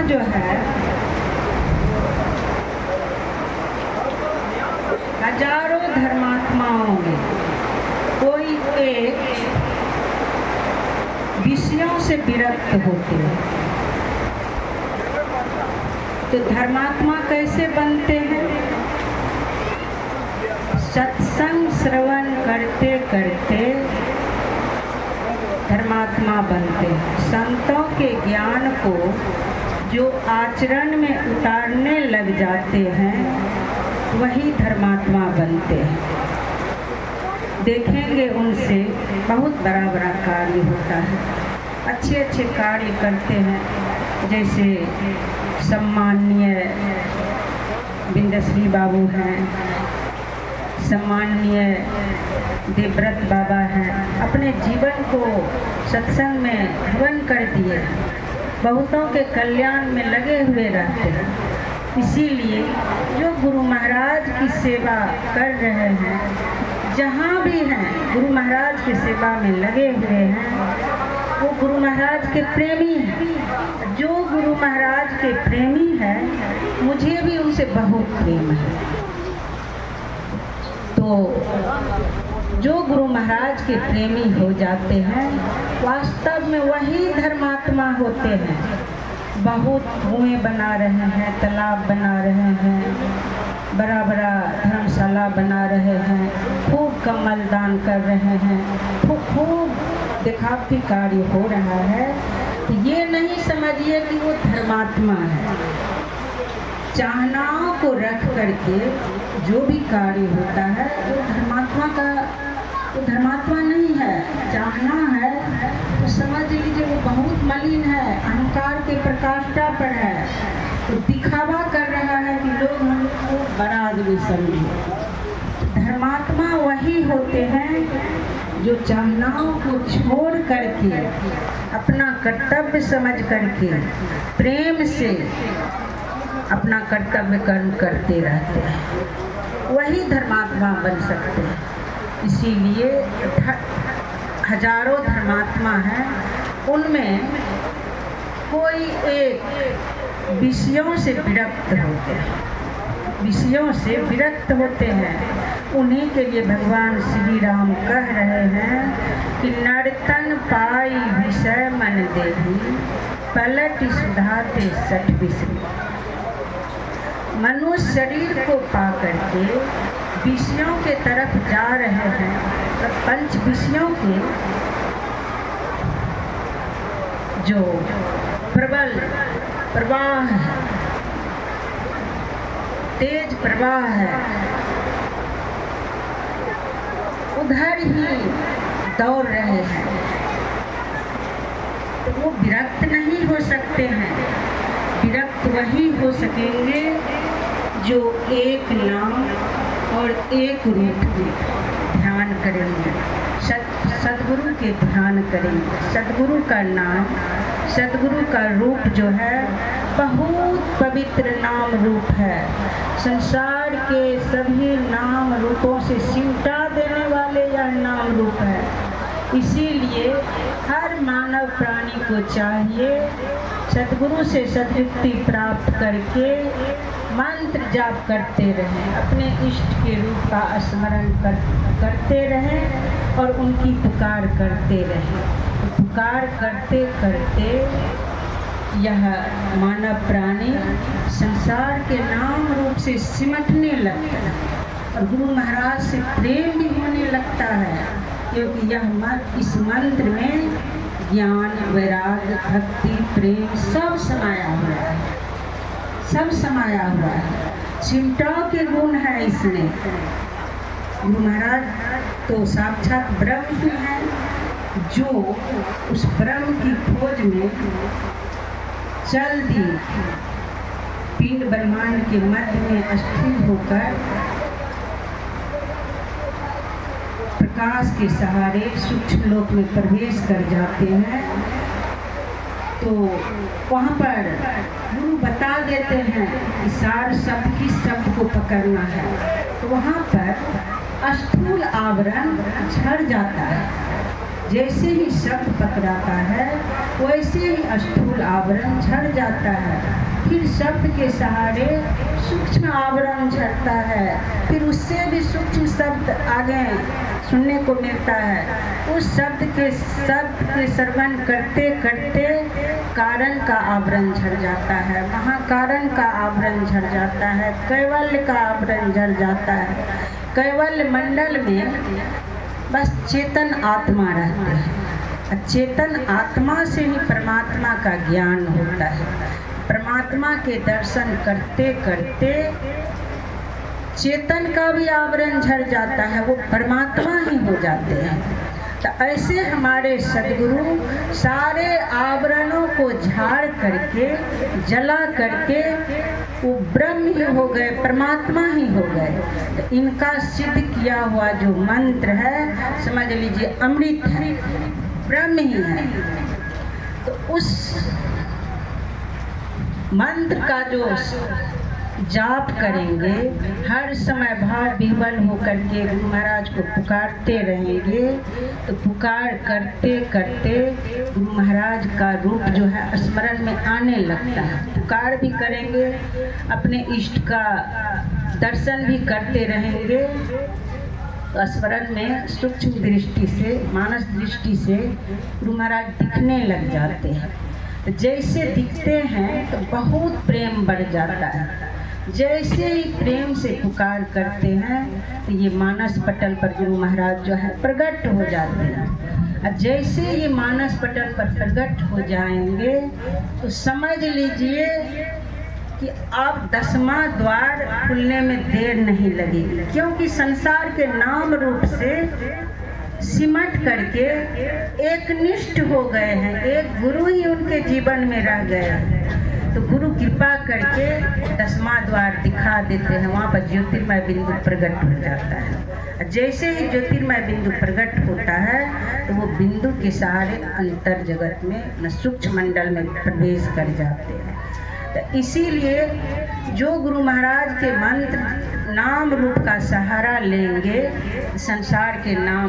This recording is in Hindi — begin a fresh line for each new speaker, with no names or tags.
जो है हजारों धर्मात्माओं में कोई एक विषयों से विरक्त होते हैं। तो धर्मात्मा कैसे बनते हैं? सत्संग श्रवण करते करते धर्मात्मा बनते हैं। संतों के ज्ञान को जो आचरण में उतारने लग जाते हैं वही धर्मात्मा बनते हैं। देखेंगे उनसे बहुत बड़ा बड़ा कार्य होता है, अच्छे अच्छे कार्य करते हैं। जैसे सम्माननीय बिंदश्री बाबू हैं, सम्माननीय देवव्रत बाबा हैं, अपने जीवन को सत्संग में हवन कर दिए, बहुतों के कल्याण में लगे हुए रहते हैं। इसीलिए जो गुरु महाराज की सेवा कर रहे हैं, जहाँ भी हैं गुरु महाराज की सेवा में लगे हुए हैं, वो गुरु महाराज के प्रेमी हैं। जो गुरु महाराज के प्रेमी हैं, मुझे भी उनसे बहुत प्रेम है। तो जो गुरु महाराज के प्रेमी हो जाते हैं, वास्तव में वही धर्मात्मा होते हैं। बहुत कुएं बना रहे हैं, तालाब बना रहे हैं, बड़ा बड़ा धर्मशाला बना रहे हैं, खूब कमल दान कर रहे हैं, खूब दिखावटी कार्य हो रहा है। तो ये नहीं समझिए कि वो धर्मात्मा है। चाहनाओं को रख करके जो भी कार्य होता है वो धर्मात्मा नहीं है। चाहना है तो समझ लीजिए वो बहुत मलिन है, अहंकार के प्रकाष्ठा पर है, तो दिखावा कर रहा है कि लोग हमको बड़ा आदमी समझे। धर्मात्मा वही होते हैं जो चाहनाओं को छोड़ करके अपना कर्तव्य समझ करके प्रेम से अपना कर्तव्य कर्म करते रहते हैं, वही धर्मात्मा बन सकते हैं। इसीलिए हजारों धर्मात्मा हैं, उनमें कोई एक विषयों से विरक्त होते हैं, विषयों से विरक्त होते हैं। उन्हीं के लिए भगवान श्री राम कह रहे हैं कि नर्तन पाई विषय मन देही, पलट सुधाते सठ विषय। मनुष्य शरीर को पा करके विषयों के तरफ जा रहे हैं, तो पंच विषयों के जो प्रबल प्रवाह है, तेज प्रवाह है, उधर ही दौड़ रहे हैं, तो वो विरक्त नहीं हो सकते हैं। विरक्त वही हो सकेंगे जो एक नाम और एक रूप के ध्यान करेंगे, सद्गुरु के ध्यान करेंगे। सद्गुरु का नाम, सद्गुरु का रूप जो है बहुत पवित्र नाम रूप है। संसार के सभी नाम रूपों से सिमटा देने वाले यह नाम रूप है। इसीलिए हर मानव प्राणी को चाहिए सद्गुरु से सद्युक्ति प्राप्त करके मंत्र जाप करते रहें, अपने इष्ट के रूप का स्मरण करते रहें और उनकी पुकार करते रहें। पुकार करते करते यह मानव प्राणी संसार के नाम रूप से सिमटने लगता है और गुरु महाराज से प्रेम भी होने लगता है, क्योंकि इस मंत्र में ज्ञान, वैराग्य, भक्ति, प्रेम सब समाया हुआ है, सब समाया हुआ है। सिमटाव के गुण है इसमें। गुरु महाराज तो साक्षात ब्रह्म ही है, जो उस ब्रह्म की खोज में चल दी, पिंड ब्रह्मांड के मध्य में स्थिर होकर प्रकाश के सहारे सूक्ष्म लोक में प्रवेश कर जाते हैं। तो वहाँ पर गुरु बता देते हैं कि सार शब्द किस शब्द को पकड़ना है, तो वहाँ पर स्थूल आवरण झड़ जाता है। जैसे ही शब्द पकड़ाता है वैसे ही स्थूल आवरण झड़ जाता है, फिर शब्द के सहारे सूक्ष्म आवरण झड़ता है, फिर उससे भी सूक्ष्म शब्द आगे सुनने को मिलता है। उस शब्द के श्रवण करते करते कारण का आवरण झड़ जाता है, महाकारण का आवरण झड़ जाता है, कैवल्य का आवरण झड़ जाता है। कैवल्य मंडल में बस चेतन आत्मा रहते हैं। चेतन आत्मा से ही परमात्मा का ज्ञान होता है। परमात्मा के दर्शन करते करते चेतन का भी आवरण झड़ जाता है, वो परमात्मा ही हो जाते हैं। तो ऐसे हमारे सद्गुरु सारे आवरणों को झाड़ करके जला करके वो ब्रह्म ही हो गए, परमात्मा ही हो गए। तो इनका सिद्ध किया हुआ जो मंत्र है, समझ लीजिए अमृत है, ब्रह्म ही है। तो उस मंत्र का जो जाप करेंगे, हर समय भाव विह्वल होकर के गुरु महाराज को पुकारते रहेंगे, तो पुकार करते करते गुरु महाराज का रूप जो है स्मरण में आने लगता है। पुकार भी करेंगे, अपने इष्ट का दर्शन भी करते रहेंगे, तो स्मरण में सूक्ष्म दृष्टि से, मानस दृष्टि से गुरु महाराज दिखने लग जाते हैं। जैसे दिखते हैं तो बहुत प्रेम बढ़ जाता है। जैसे ही प्रेम से पुकार करते हैं तो ये मानस पटल पर गुरु महाराज जो है प्रकट हो जाते हैं। और जैसे ये मानस पटल पर प्रकट हो जाएंगे तो समझ लीजिए कि आप 10वां द्वार खुलने में देर नहीं लगेगी, क्योंकि संसार के नाम रूप से सिमट करके एक निष्ठ हो गए हैं, एक गुरु ही उनके जीवन में रह गए हैं। तो गुरु कृपा करके 10वां द्वार दिखा देते हैं, वहाँ पर ज्योतिर्मय बिंदु प्रकट हो जाता है। जैसे ही ज्योतिर्मय बिंदु प्रकट होता है तो वो बिंदु के सहारे अंतर जगत में सूक्ष्म मंडल में प्रवेश कर जाते हैं। तो इसीलिए जो गुरु महाराज के मंत्र नाम रूप का सहारा लेंगे, संसार के नाम